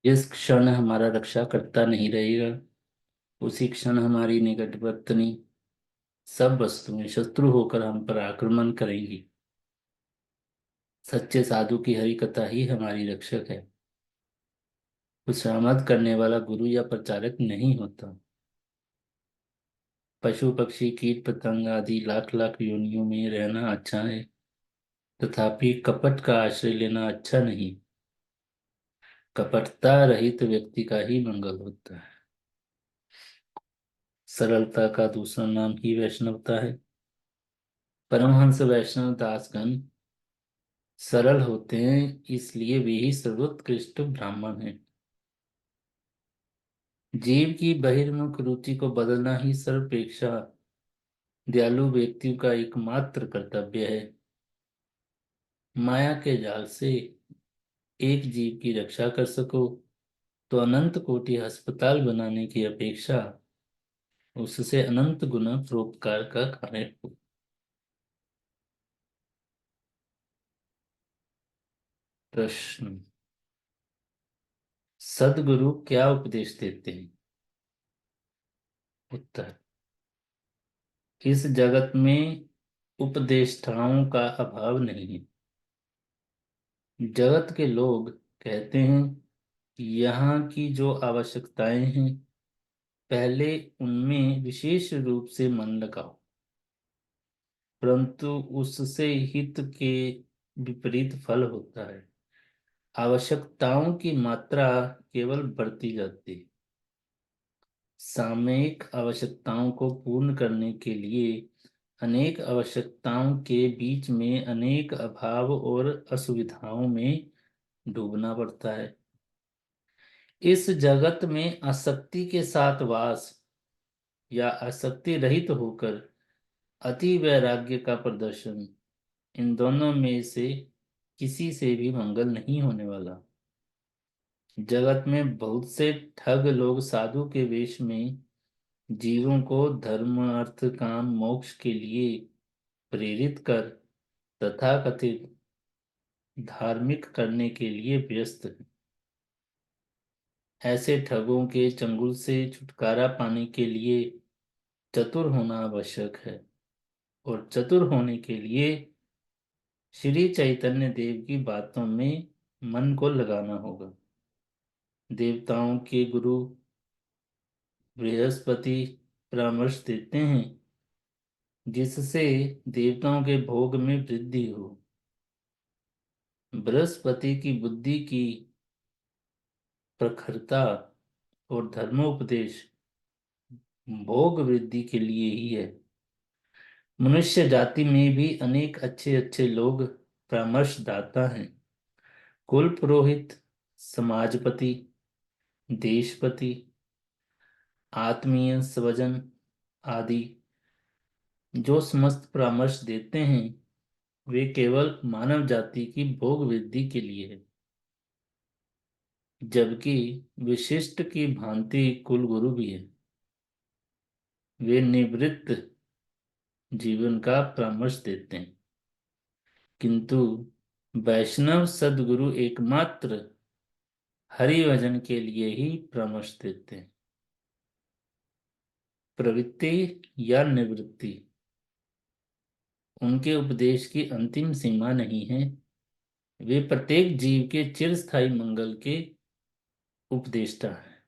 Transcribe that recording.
जिस क्षण हमारा रक्षा करता नहीं रहेगा, उसी क्षण हमारी निकटवर्तनी सब वस्तुएं शत्रु होकर हम पर आक्रमण करेंगी। सच्चे साधु की हरि कथा ही हमारी रक्षक है। खुशामद करने वाला गुरु या प्रचारक नहीं होता। पशु पक्षी कीट पतंग आदि लाख लाख योनियों में रहना अच्छा है, तथापि कपट का आश्रय लेना अच्छा नहीं। कपटता रहित व्यक्ति का ही मंगल होता है। सरलता का दूसरा नाम ही वैष्णवता है। परमहंस वैष्णव दासगण सरल होते हैं, इसलिए वे ही सर्वोत्कृष्ट ब्राह्मण हैं। जीव की बहिर्मुख रुचि को बदलना ही सर्वपेक्षा दयालु व्यक्ति का एकमात्र कर्तव्य है। माया के जाल से एक जीव की रक्षा कर सको तो अनंत कोटि अस्पताल बनाने की अपेक्षा उससे अनंत गुना परोपकार का कार्य हो। प्रश्न। सदगुरु क्या उपदेश देते हैं? उत्तर। इस जगत में उपदेष्टाओं का अभाव नहीं है। जगत के लोग कहते हैं कि यहाँ की जो आवश्यकताएं हैं, पहले उनमें विशेष रूप से मन लगाओ, परंतु उससे हित के विपरीत फल होता है। आवश्यकताओं की मात्रा केवल बढ़ती जाती है। सामयिक आवश्यकताओं को पूर्ण करने के लिए अनेक आवश्यकताओं के बीच में अनेक अभाव और असुविधाओं में डूबना पड़ता है। इस जगत में आसक्ति के साथ वास या आसक्ति रहित होकर अति वैराग्य का प्रदर्शन, इन दोनों में से किसी से भी मंगल नहीं होने वाला। जगत में बहुत से ठग लोग साधु के वेश में जीवों को धर्म अर्थ काम मोक्ष के लिए प्रेरित कर तथाकथित धार्मिक करने के लिए व्यस्त हैं। ऐसे ठगों के चंगुल से छुटकारा पाने के लिए चतुर होना आवश्यक है, और चतुर होने के लिए श्री चैतन्य देव की बातों में मन को लगाना होगा। देवताओं के गुरु बृहस्पति परामर्श देते हैं जिससे देवताओं के भोग में वृद्धि हो। बृहस्पति की बुद्धि की प्रखरता और धर्मोपदेश भोग वृद्धि के लिए ही है। मनुष्य जाति में भी अनेक अच्छे अच्छे लोग परामर्शदाता हैं। कुल पुरोहित, समाजपति, देशपति, आत्मीय स्वजन आदि जो समस्त परामर्श देते हैं, वे केवल मानव जाति की भोग वृद्धि के लिए है। जबकि विशिष्ट की भांति कुलगुरु भी है। वे निवृत्त जीवन का परामर्श देते हैं, किंतु वैष्णव सदगुरु एकमात्र हरि भजन के लिए ही परामर्श देते हैं। प्रवृत्ति या निवृत्ति उनके उपदेश की अंतिम सीमा नहीं है। वे प्रत्येक जीव के चिरस्थायी मंगल के उपदेष्टा हैं।